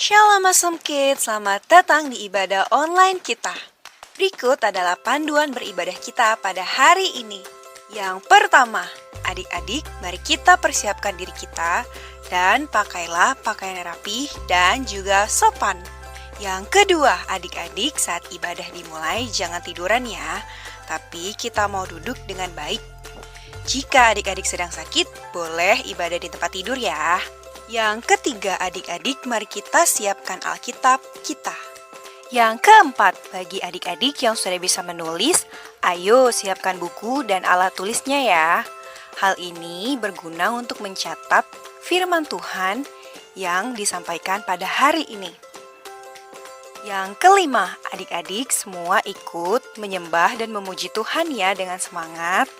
Shalom Awesome Kids, selamat datang di ibadah online kita. Berikut adalah panduan beribadah kita pada hari ini. Yang pertama, adik-adik, mari kita persiapkan diri kita dan pakailah pakaian rapi dan juga sopan. Yang kedua, adik-adik, saat ibadah dimulai jangan tiduran ya, tapi kita mau duduk dengan baik. Jika adik-adik sedang sakit, boleh ibadah di tempat tidur ya. Yang ketiga, adik-adik, mari kita siapkan Alkitab kita. Yang keempat, bagi adik-adik yang sudah bisa menulis, ayo siapkan buku dan alat tulisnya ya. Hal ini berguna untuk mencatat firman Tuhan yang disampaikan pada hari ini. Yang kelima, adik-adik semua ikut menyembah dan memuji Tuhan ya dengan semangat.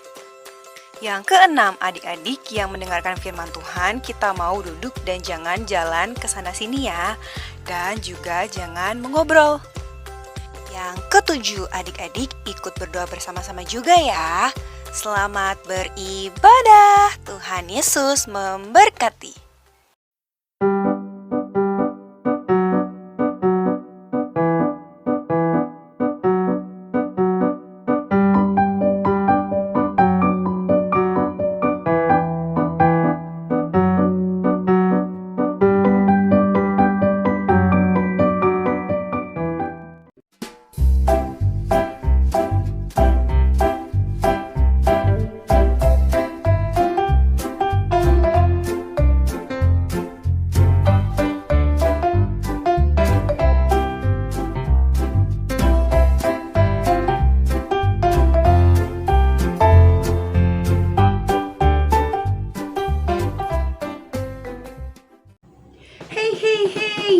Yang keenam, adik-adik yang mendengarkan firman Tuhan, kita mau duduk dan jangan jalan ke sana sini ya. Dan juga jangan mengobrol. Yang ketujuh, adik-adik ikut berdoa bersama-sama juga ya. Selamat beribadah. Tuhan Yesus memberkati.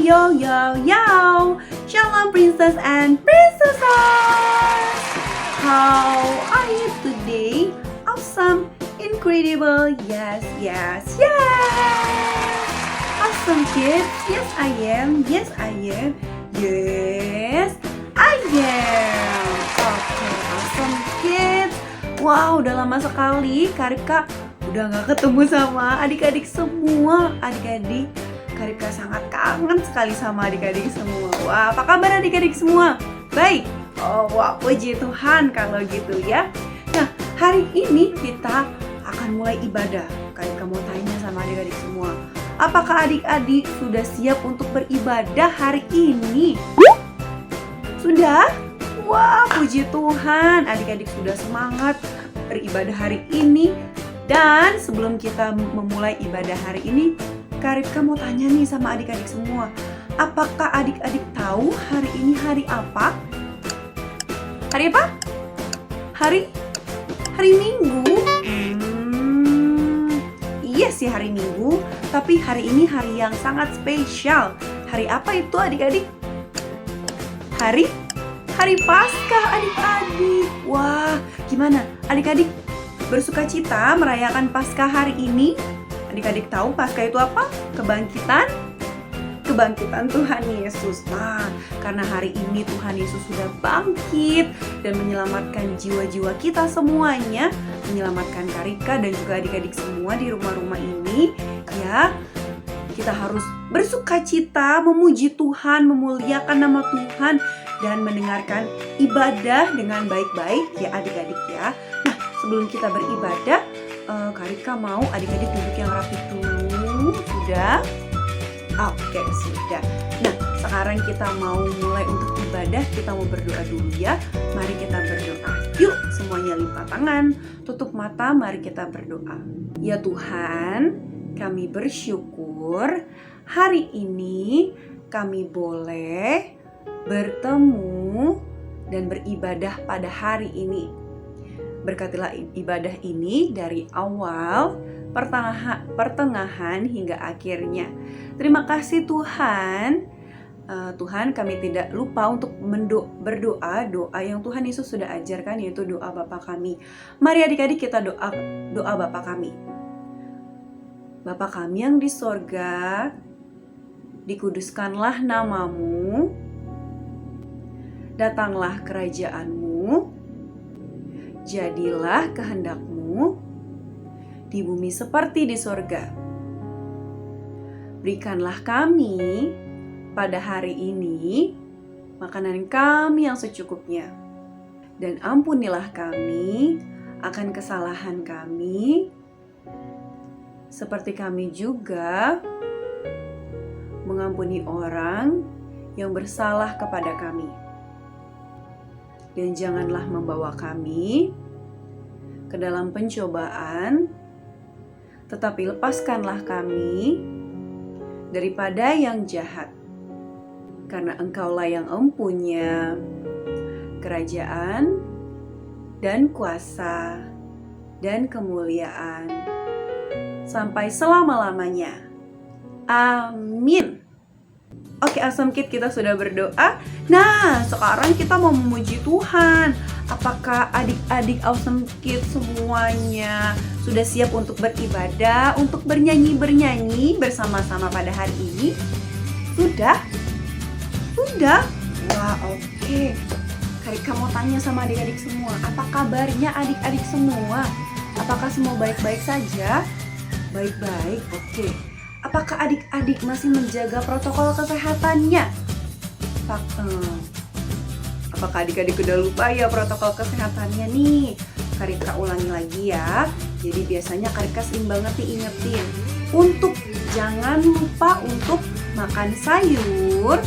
Yo, yo, yo! Shalom Princess and Princesses! How are you today? Awesome, incredible, yes, yes, yes! Awesome kids, yes I am, yes I am, yes I am! Oke, awesome kids! Wow, udah lama sekali Karika udah gak ketemu sama adik-adik semua. Adik-adik, Karika sangat kangen sekali sama adik-adik semua. Wah, apa kabar adik-adik semua? Baik? Oh, wah, puji Tuhan kalau gitu ya. Nah, hari ini kita akan mulai ibadah. Karika mau tanya sama adik-adik semua, apakah adik-adik sudah siap untuk beribadah hari ini? Sudah? Wah, puji Tuhan, adik-adik sudah semangat beribadah hari ini. Dan sebelum kita memulai ibadah hari ini, Karika mau tanya nih sama adik-adik semua, apakah adik-adik tahu hari ini hari apa? Hari apa? Hari Minggu. Iya sih hari Minggu, tapi hari ini hari yang sangat spesial. Hari apa itu adik-adik? Hari Paskah adik-adik. Wah, gimana? Adik-adik bersukacita merayakan Paskah hari ini? Adik-adik tahu Paskah itu apa? Kebangkitan Tuhan Yesus. Nah, karena hari ini Tuhan Yesus sudah bangkit dan menyelamatkan jiwa-jiwa kita semuanya, menyelamatkan Karika dan juga adik-adik semua di rumah-rumah ini, ya. Kita harus bersukacita, memuji Tuhan, memuliakan nama Tuhan dan mendengarkan ibadah dengan baik-baik ya adik-adik ya. Nah, sebelum kita beribadah, Karika mau adik-adik duduk yang rapi dulu. Sudah? Oke, sudah. Nah, sekarang kita mau mulai untuk ibadah. Kita mau berdoa dulu ya. Mari kita berdoa. Yuk, semuanya lipat tangan, tutup mata, mari kita berdoa. Ya Tuhan, kami bersyukur hari ini kami boleh bertemu dan beribadah pada hari ini. Berkatilah ibadah ini dari awal, pertengahan hingga akhirnya. Terima kasih Tuhan. Tuhan, kami tidak lupa untuk berdoa doa yang Tuhan Yesus sudah ajarkan, yaitu doa Bapa kami. Mari adik-adik kita doa Bapa kami. Bapa kami yang di sorga, dikuduskanlah namamu, datanglah kerajaanmu, jadilah kehendakmu di bumi seperti di sorga. Berikanlah kami pada hari ini makanan kami yang secukupnya. Dan ampunilah kami akan kesalahan kami, seperti kami juga mengampuni orang yang bersalah kepada kami. Dan janganlah membawa kami ke dalam pencobaan, tetapi lepaskanlah kami daripada yang jahat. Karena Engkaulah yang empunya kerajaan dan kuasa dan kemuliaan sampai selama-lamanya. Amin. Oke, Awesome Kids, kita sudah berdoa. Nah, sekarang kita mau memuji Tuhan. Apakah adik-adik Awesome Kids semuanya sudah siap untuk beribadah, untuk bernyanyi bersama-sama pada hari ini? Sudah? Sudah? Wah, oke. Karika mau tanya sama adik-adik semua, apa kabarnya adik-adik semua? Apakah semua baik-baik saja? Baik-baik, oke. Apakah adik-adik masih menjaga protokol kesehatannya? Apakah adik-adik udah lupa ya protokol kesehatannya nih? Karika ulangi lagi ya. Jadi biasanya Karika sering banget diingetin untuk jangan lupa untuk makan sayur,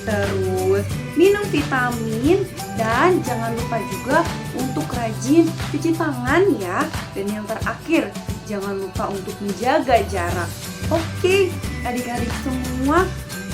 terus minum vitamin, dan jangan lupa juga untuk rajin cuci tangan ya. Dan yang terakhir, jangan lupa untuk menjaga jarak. Oke, adik-adik semua,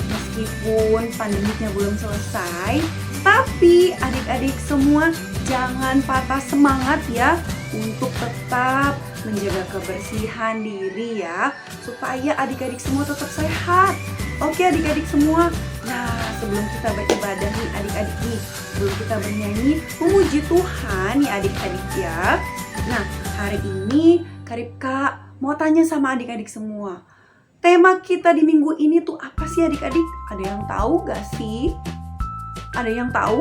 meskipun pandemiknya belum selesai, tapi adik-adik semua jangan patah semangat ya untuk tetap menjaga kebersihan diri ya, supaya adik-adik semua tetap sehat. Oke adik-adik semua. Nah, sebelum kita beribadah nih adik-adik nih, sebelum kita bernyanyi memuji Tuhan nih adik-adik ya. Nah, hari ini Karika mau tanya sama adik-adik semua, tema kita di minggu ini tuh apa sih adik-adik? Ada yang tahu gak sih? Ada yang tahu?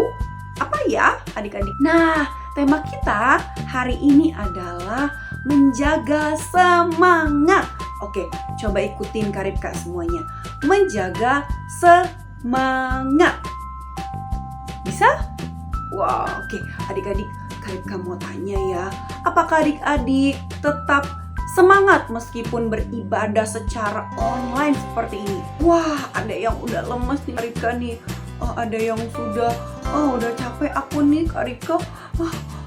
Apa ya adik-adik? Nah, tema kita hari ini adalah menjaga semangat. Oke, coba ikutin Karika semuanya. Menjaga semangat. Bisa? Wah, oke. Adik-adik, Karika mau tanya ya, apakah adik-adik tetap semangat meskipun beribadah secara online seperti ini? Wah, ada yang udah lemes nih Karika nih. Ada yang udah capek aku nih Karika.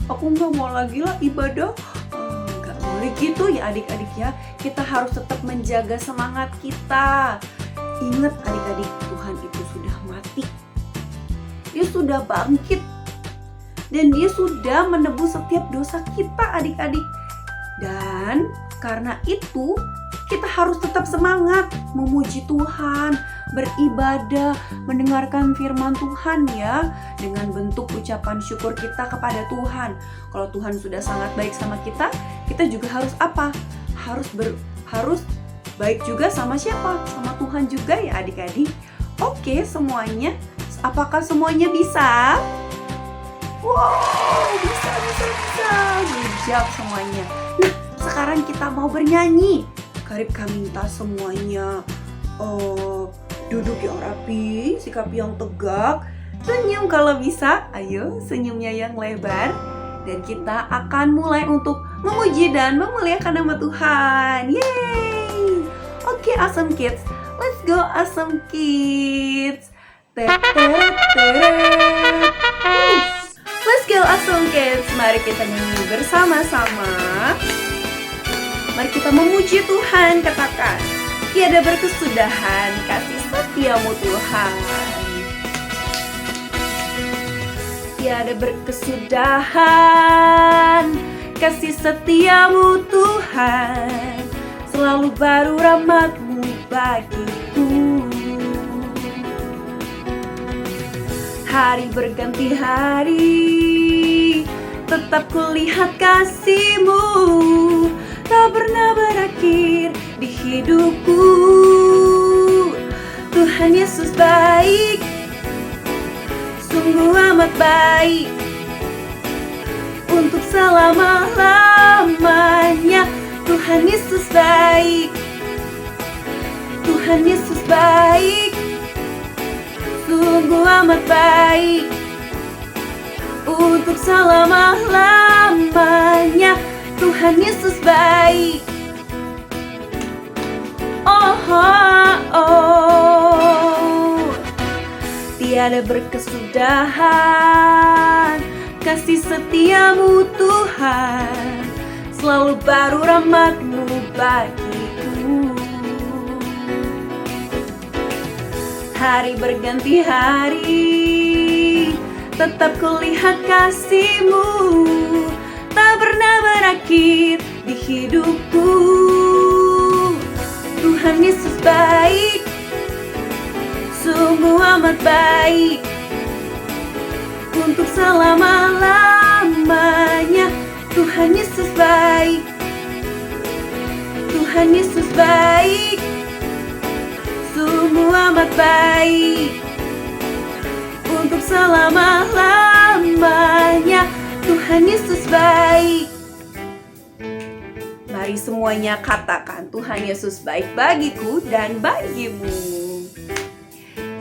Aku nggak mau lagi lah ibadah. Nggak boleh gitu ya adik-adik ya. Kita harus tetap menjaga semangat kita. Ingat adik-adik, Tuhan itu sudah mati. Dia sudah bangkit. Dan dia sudah menebus setiap dosa kita adik-adik. Dan karena itu kita harus tetap semangat memuji Tuhan, beribadah, mendengarkan firman Tuhan ya, dengan bentuk ucapan syukur kita kepada Tuhan. Kalau Tuhan sudah sangat baik sama kita, kita juga harus apa? Harus baik juga sama siapa? Sama Tuhan juga ya adik-adik. Oke semuanya, apakah semuanya bisa? Wow, bisa. Good job semuanya. Nah, sekarang kita mau bernyanyi. Karika minta semuanya duduk yang rapi, sikap yang tegak, senyum kalau bisa. Ayo, senyumnya yang lebar. Dan kita akan mulai untuk memuji dan memuliakan nama Tuhan. Yeay! Oke, Awesome Kids. Let's go, Awesome Kids. Let's go, Awesome Kids. Mari kita nyanyi bersama-sama. Mari kita memuji Tuhan, katakan, tiada berkesudahan kasih setiamu Tuhan. Tiada berkesudahan kasih setiamu Tuhan, selalu baru rahmat-Mu bagiku. Hari berganti hari, tetap kulihat kasih-Mu, tak pernah berakhir di hidupku. Tuhan Yesus baik, sungguh amat baik, untuk selama-lamanya. Tuhan Yesus baik, Tuhan Yesus baik, sungguh amat baik. Untuk selama-lamanya Tuhan Yesus baik. Oh, oh, oh. Tiada berkesudahan kasih setiamu Tuhan, selalu baru rahmat-Mu bagiku. Hari berganti hari, tetap kulihat kasih-Mu, tak pernah berakhir di hidupku. Tuhan Yesus baik, sungguh amat baik. Untuk selama-lamanya Tuhan Yesus baik. Tuhan Yesus baik, sungguh amat baik. Untuk selama-lamanya Tuhan Yesus baik. Mari semuanya katakan, Tuhan Yesus baik bagiku dan bagimu.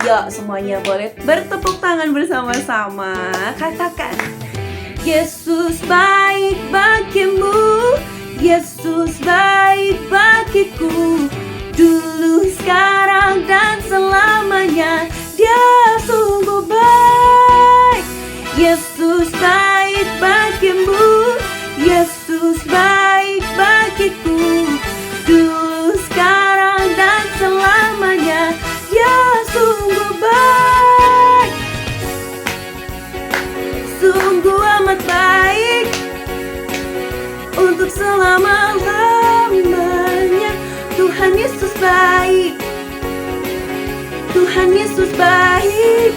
Yuk semuanya boleh bertepuk tangan bersama-sama. Katakan, Yesus baik bagimu, Yesus baik bagiku. Dulu, sekarang, dan selamanya Dia sungguh baik. Yesus baik bagimu, Yesus baik bagiku. Dulu, sekarang, dan selamanya Dia sungguh baik. Sungguh amat baik. Untuk selama-lamanya Tuhan Yesus baik. Tuhan Yesus baik,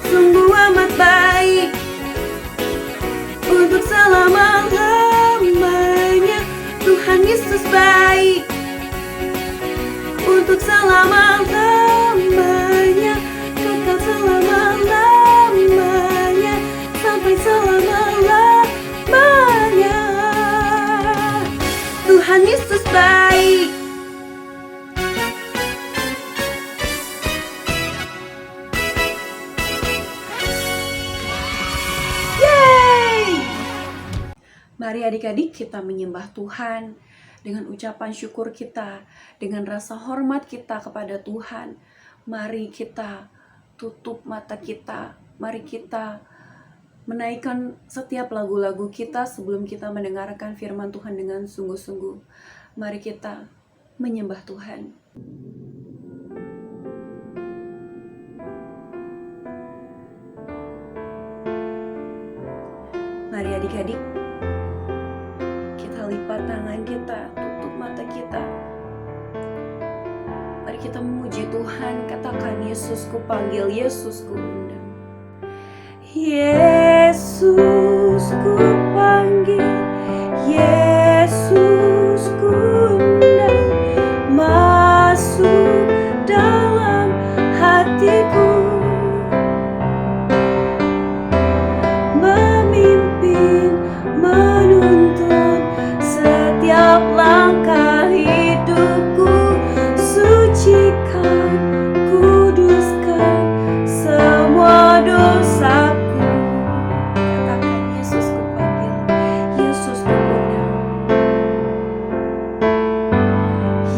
sungguh amat baik. Untuk selama-lamanya Tuhan Yesus baik. Untuk selama-lamanya, kekal selama-lamanya, sampai selama-lamanya. Tuhan Yesus baik. Mari adik-adik kita menyembah Tuhan dengan ucapan syukur kita, dengan rasa hormat kita kepada Tuhan. Mari kita tutup mata kita, mari kita menaikkan setiap lagu-lagu kita sebelum kita mendengarkan firman Tuhan dengan sungguh-sungguh. Mari kita menyembah Tuhan. Mari adik-adik, lipat tangan kita, tutup mata kita. Mari kita memuji Tuhan. Katakan, Yesus ku panggil, Yesus ku undang. Yesus ku panggil, Yesus ku undang. Masuk dalam hatiku, memimpin, menuntun setiap langkah hidupku. Sucikan, kuduskan semua dosaku. Katakan, Yesus ku panggil, Yesus ku undang.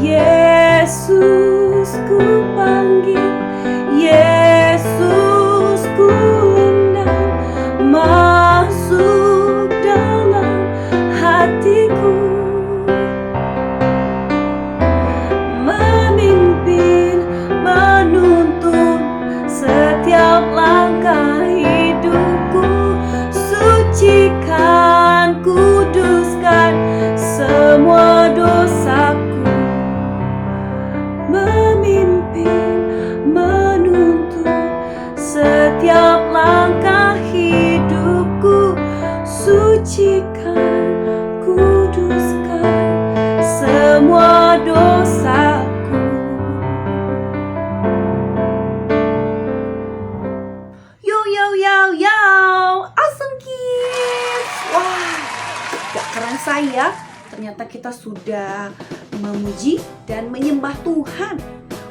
Yesus ku panggil, Yesus ku undang. Masuk dalam hatiku, memimpin, menuntun setiap langkah hidupku. Sucikan, kuduskan semua dosaku. Memimpin, menuntun setiap langkah hidupku. Sucikan, kuduskan semua dosaku. Yo yo yo yo, awesome kids. Wah, gak kerasa ya, ternyata kita sudah memuji dan menyembah Tuhan.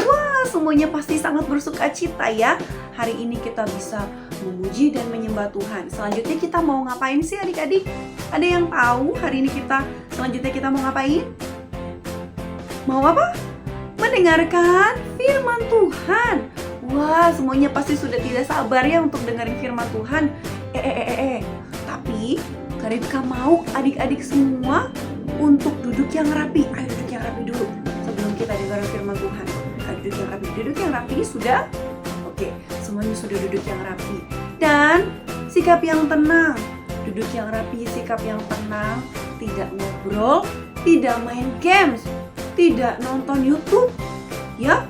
Wah, semuanya pasti sangat bersuka cita ya. Hari ini kita bisa memuji dan menyembah Tuhan. Selanjutnya kita mau ngapain sih adik-adik? Ada yang tahu hari ini selanjutnya kita mau ngapain? Mau apa? Mendengarkan firman Tuhan. Wah, semuanya pasti sudah tidak sabar ya untuk dengerin firman Tuhan. Tapi Karika mau adik-adik semua untuk duduk yang rapi. Ayo duduk yang rapi dulu sebelum kita dengar firman Tuhan. Ayo duduk yang rapi. Duduk yang rapi sudah? Oke, semuanya sudah duduk yang rapi. Dan sikap yang tenang. Duduk yang rapi, sikap yang tenang. Tidak ngobrol, tidak main games, tidak nonton YouTube. Ya,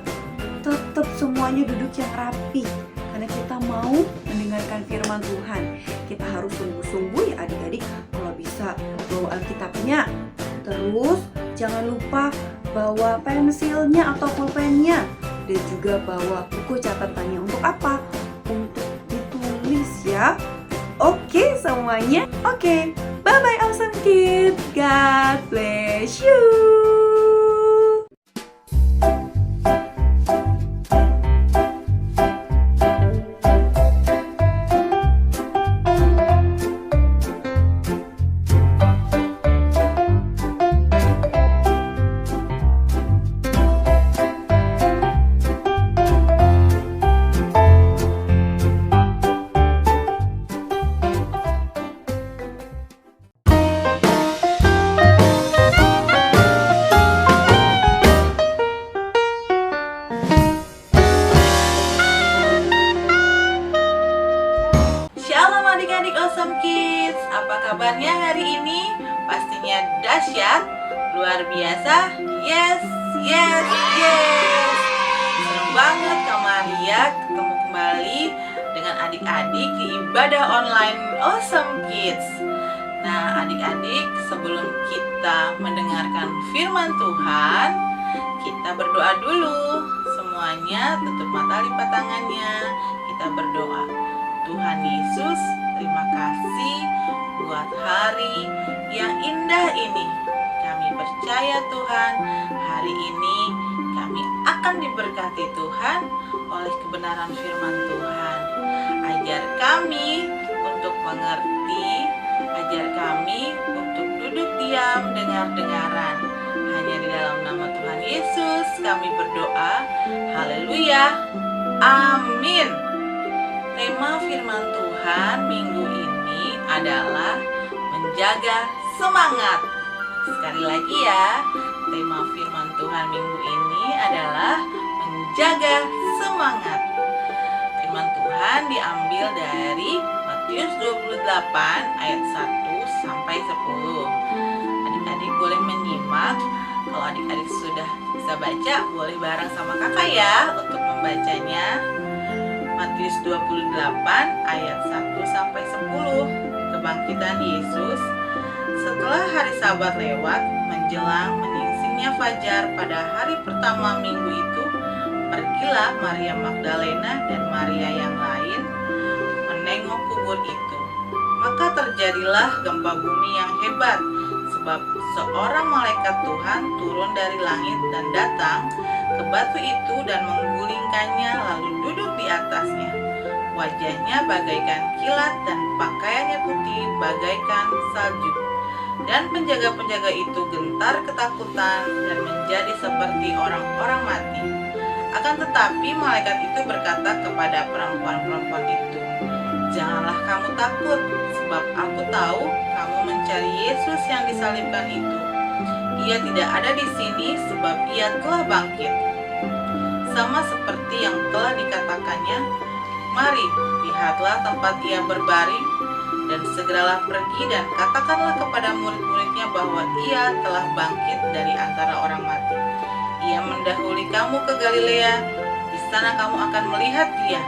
tetap semuanya duduk yang rapi. Karena kita mau mendengarkan firman Tuhan. Kita harus sungguh-sungguh ya adik-adik. Kalau bisa bawa Alkitabnya. Terus jangan lupa bawa pensilnya atau pulpennya. Dan juga bawa buku catatannya. Untuk apa? Untuk ditulis ya. Oke semuanya. Oke. Bye-bye Awesome Kids. God bless you. Adik-adik Awesome Kids, apa kabarnya hari ini? Pastinya dahsyat, luar biasa. Yes. Senang banget Kak Maria ketemu kembali dengan adik-adik di ibadah online Awesome Kids. Nah adik-adik, sebelum kita mendengarkan firman Tuhan, kita berdoa dulu. Semuanya tutup mata, lipat tangannya. Kita berdoa. Tuhan Yesus, terima kasih buat hari yang indah ini. Kami percaya Tuhan, hari ini kami akan diberkati Tuhan oleh kebenaran firman Tuhan. Ajar kami untuk mengerti, ajar kami untuk duduk diam dengar-dengaran. Hanya di dalam nama Tuhan Yesus kami berdoa. Haleluya. Amin. Tema firman Tuhan minggu ini adalah menjaga semangat. Sekali lagi ya, tema firman Tuhan minggu ini adalah menjaga semangat. Firman Tuhan diambil dari Matius 28 ayat 1 sampai 10. Adik-adik boleh menyimak. Kalau adik-adik sudah bisa baca, boleh bareng sama kakak ya untuk membacanya. Matius 28 ayat 1 sampai 10. Kebangkitan Yesus. Setelah hari Sabat lewat, menjelang menyingsingnya fajar pada hari pertama minggu itu, pergilah Maria Magdalena dan Maria yang lain menengok kubur itu. Maka terjadilah gempa bumi yang hebat, sebab seorang malaikat Tuhan turun dari langit dan datang ke batu itu dan menggulingkannya lalu duduk di atasnya. Wajahnya bagaikan kilat dan pakaiannya putih bagaikan salju. Dan penjaga-penjaga itu gentar ketakutan dan menjadi seperti orang-orang mati. Akan tetapi malaikat itu berkata kepada perempuan-perempuan itu, "Janganlah kamu takut, sebab aku tahu kamu mencari Yesus yang disalibkan itu. Ia tidak ada di sini sebab ia telah bangkit. Sama seperti yang telah dikatakannya, mari, lihatlah tempat ia berbaring, dan segeralah pergi dan katakanlah kepada murid-muridnya bahwa ia telah bangkit dari antara orang mati. Ia mendahului kamu ke Galilea, di sana kamu akan melihat dia.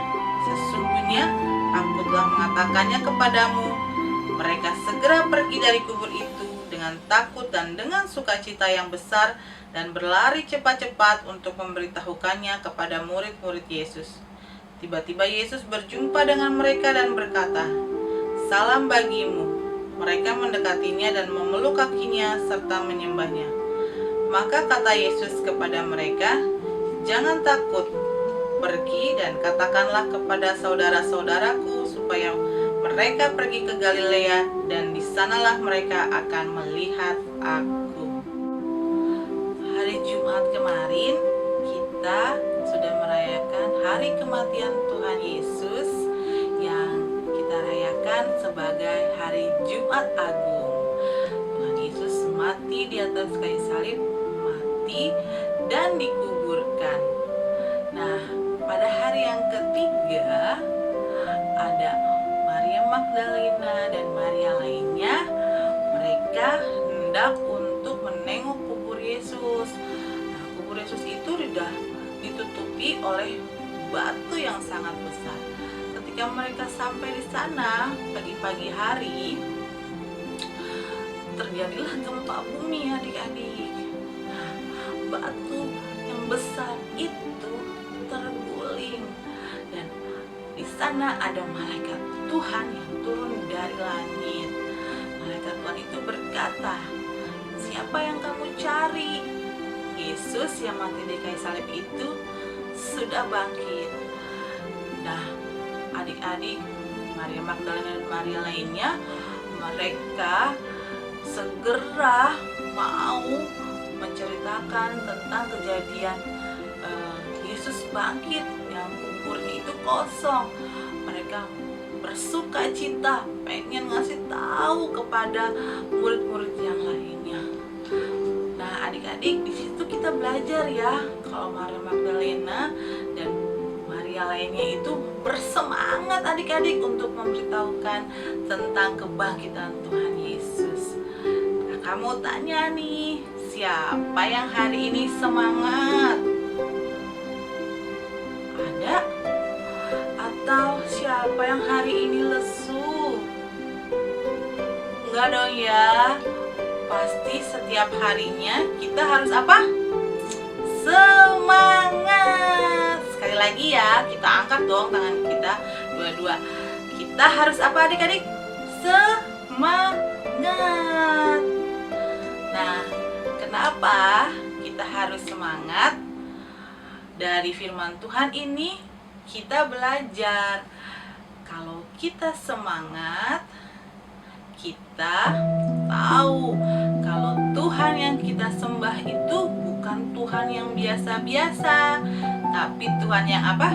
Sesungguhnya aku telah mengatakannya kepadamu." Mereka segera pergi dari kubur itu dengan takut dan dengan sukacita yang besar dan berlari cepat-cepat untuk memberitahukannya kepada murid-murid Yesus. Tiba-tiba Yesus berjumpa dengan mereka dan berkata, "Salam bagimu." Mereka mendekatinya dan memeluk kakinya serta menyembahnya. Maka kata Yesus kepada mereka, "Jangan takut, Pergi dan katakanlah kepada saudara-saudaraku supaya mereka pergi ke Galilea, dan di sanalah mereka akan melihat aku. Hari Jumat kemarin kita sudah merayakan hari kematian Tuhan Yesus yang kita rayakan sebagai hari Jumat Agung. Tuhan Yesus mati di atas kayu salib, mati dan dikuburkan. Nah, pada hari yang ketiga ada Maria Magdalena dan Maria lainnya. Mereka hendak untuk menengok kubur Yesus. Nah, kubur Yesus itu sudah ditutupi oleh batu yang sangat besar. Ketika mereka sampai di sana pagi-pagi hari, terjadilah gempa bumi, adik-adik. Nah, batu yang besar itu terguling, dan di sana ada malaikat Tuhan yang turun dari langit. Malaikat Tuhan itu berkata, "Siapa yang kamu cari?" Yesus yang mati di kayu salib itu sudah bangkit. Nah, adik-adik, Maria Magdalena dan Maria lainnya, mereka segera mau menceritakan tentang kejadian Yesus bangkit yang kuburnya itu kosong. Mereka bersuka cita, pengen ngasih tahu kepada murid-murid yang lainnya. Nah, adik-adik, di situ kita belajar ya, kalau Maria Magdalena dan Maria lainnya itu bersemangat adik-adik untuk memberitahukan tentang kebangkitan Tuhan Yesus. Nah, kamu tanya nih, siapa yang hari ini semangat? Ada? Atau siapa yang hari ini lesu? Enggak dong ya. Pasti setiap harinya kita harus apa? Semangat. Sekali lagi ya, kita angkat dong tangan kita dua-dua. Kita harus apa adik-adik? Semangat. Nah, kenapa kita harus semangat? Dari firman Tuhan ini kita belajar kalau kita semangat, kita tahu kalau Tuhan yang kita sembah itu bukan Tuhan yang biasa-biasa, tapi Tuhan yang apa?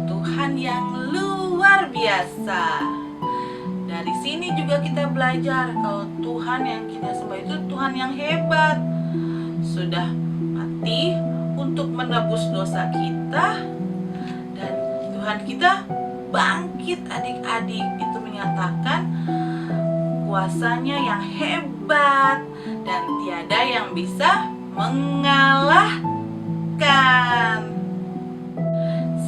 Tuhan yang luar biasa. Dari sini juga kita belajar kalau Tuhan yang kita sembah itu Tuhan yang hebat, sudah mati untuk menebus dosa kita, dan Tuhan kita bangkit adik-adik. Itu menyatakan kuasanya yang hebat dan tiada yang bisa mengalahkan.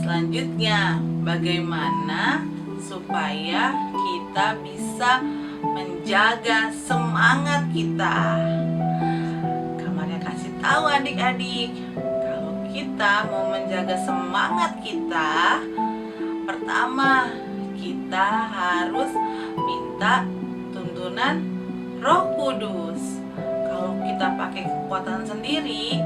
Selanjutnya, bagaimana supaya kita bisa menjaga semangat kita? Kamarnya kasih tahu adik-adik, kalau kita mau menjaga semangat kita, pertama kita harus minta tuntunan Roh Kudus. Kalau kita pakai kekuatan sendiri,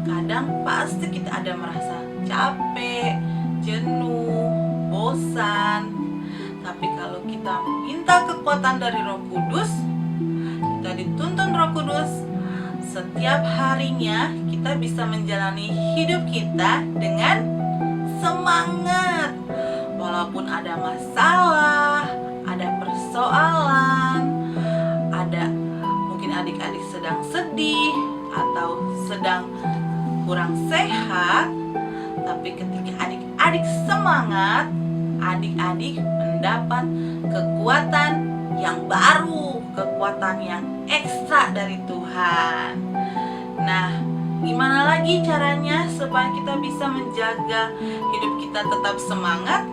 kadang pasti kita ada merasa capek, jenuh, bosan. Tapi kalau kita minta kekuatan dari Roh Kudus, kita dituntun Roh Kudus, setiap harinya kita bisa menjalani hidup kita dengan semangat. Walaupun ada masalah, ada persoalan, ada mungkin adik-adik sedang sedih atau sedang kurang sehat, tapi ketika adik-adik semangat, adik-adik mendapat kekuatan yang baru, kekuatan yang ekstra dari Tuhan. Nah, gimana lagi caranya supaya kita bisa menjaga hidup kita tetap semangat?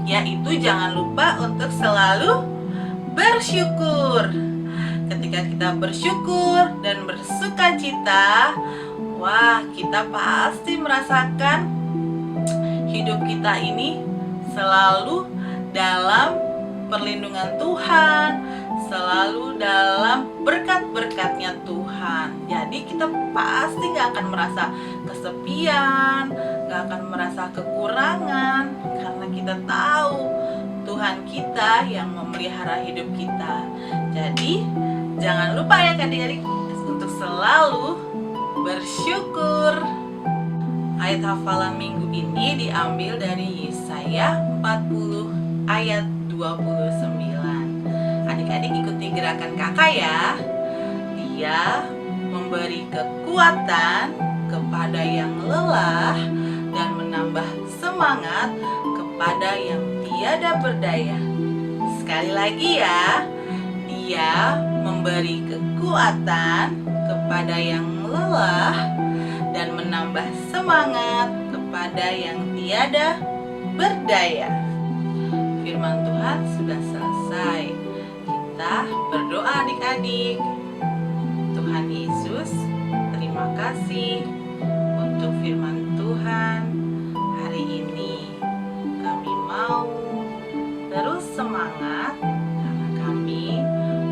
Yaitu jangan lupa untuk selalu bersyukur. Ketika kita bersyukur dan bersuka cita, wah, kita pasti merasakan hidup kita ini selalu dalam perlindungan Tuhan, selalu dalam berkat-berkatnya Tuhan. Jadi kita pasti gak akan merasa kesepian, gak nggak akan merasa kekurangan, karena kita tahu Tuhan kita yang memelihara hidup kita. Jadi jangan lupa ya adik-adik untuk selalu bersyukur. Ayat hafalan minggu ini diambil dari Yesaya 40 ayat 29. Adik-adik ikuti gerakan kakak ya. Dia memberi kekuatan kepada yang lelah dan menambah semangat kepada yang tiada berdaya. Sekali lagi ya. Dia memberi kekuatan kepada yang lelah dan menambah semangat kepada yang tiada berdaya. Firman Tuhan sudah selesai. Kita berdoa adik-adik. Tuhan Yesus, terima kasih untuk firman Tuhan hari ini. Kami mau terus semangat karena kami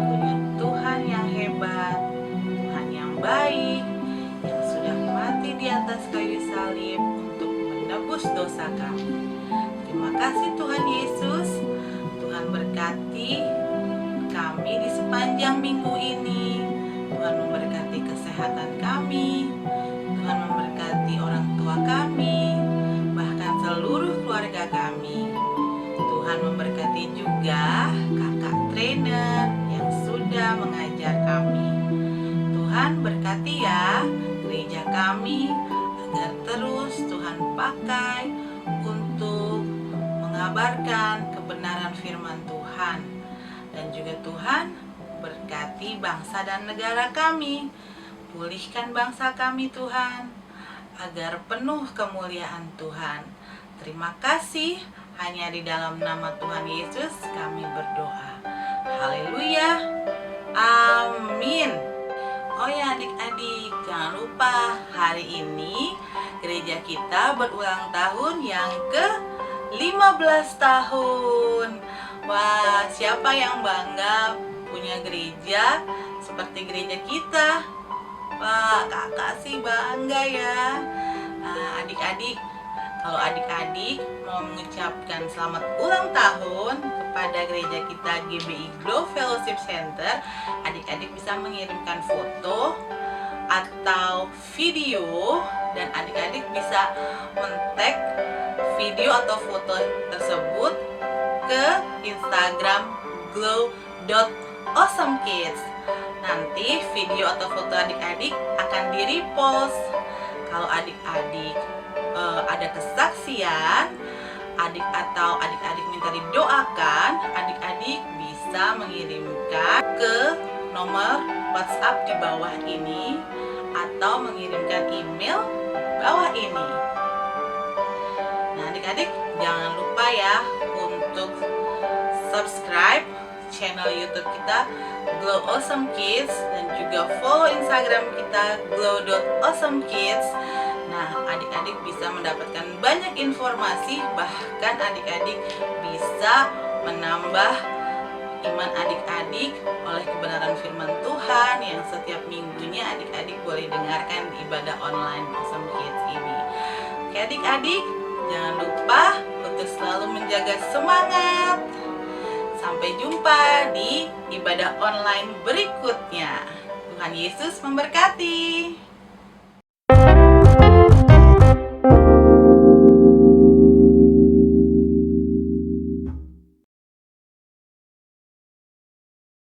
punya Tuhan yang hebat, Tuhan yang baik, yang sudah mati di atas kayu salib untuk menebus dosa kami. Terima kasih Tuhan Yesus. Tuhan berkati kami di sepanjang minggu ini. Tuhan memberkati kesehatan kami. Tuhan memberkati orang tua kami, bahkan seluruh keluarga kami. Tuhan memberkati juga kakak trainer yang sudah mengajar kami. Tuhan berkati ya gereja kami agar terus Tuhan pakai untuk mengabarkan kebenaran firman Tuhan. Dan juga Tuhan berkati bangsa dan negara kami. Pulihkan bangsa kami Tuhan, agar penuh kemuliaan Tuhan. Terima kasih, hanya di dalam nama Tuhan Yesus kami berdoa. Haleluya, amin. Oh ya adik-adik, jangan lupa hari ini gereja kita berulang tahun yang ke-15 tahun. Wah, siapa yang bangga punya gereja seperti gereja kita? Wah, kakak sih bangga ya. Adik-adik, kalau adik-adik mau mengucapkan selamat ulang tahun kepada gereja kita GBI Glow Fellowship Center, adik-adik bisa mengirimkan foto atau video, dan adik-adik bisa men-tag video atau foto tersebut ke Instagram glow.awesomekids. Nanti video atau foto adik-adik akan di-repost. Kalau adik-adik ada kesaksian, adik-adik minta didoakan, adik-adik bisa mengirimkan ke nomor WhatsApp di bawah ini atau mengirimkan email bawah ini. Nah, adik-adik jangan lupa ya untuk subscribe channel YouTube kita Glow Awesome Kids, dan juga follow Instagram kita glow.awesomekids. Nah, adik-adik bisa mendapatkan banyak informasi, bahkan adik-adik bisa menambah iman adik-adik oleh kebenaran firman Tuhan yang setiap minggunya adik-adik boleh dengarkan di ibadah online Awesome Kids ini. Oke adik-adik, jangan lupa untuk selalu menjaga semangat. Sampai jumpa di ibadah online berikutnya. Tuhan Yesus memberkati.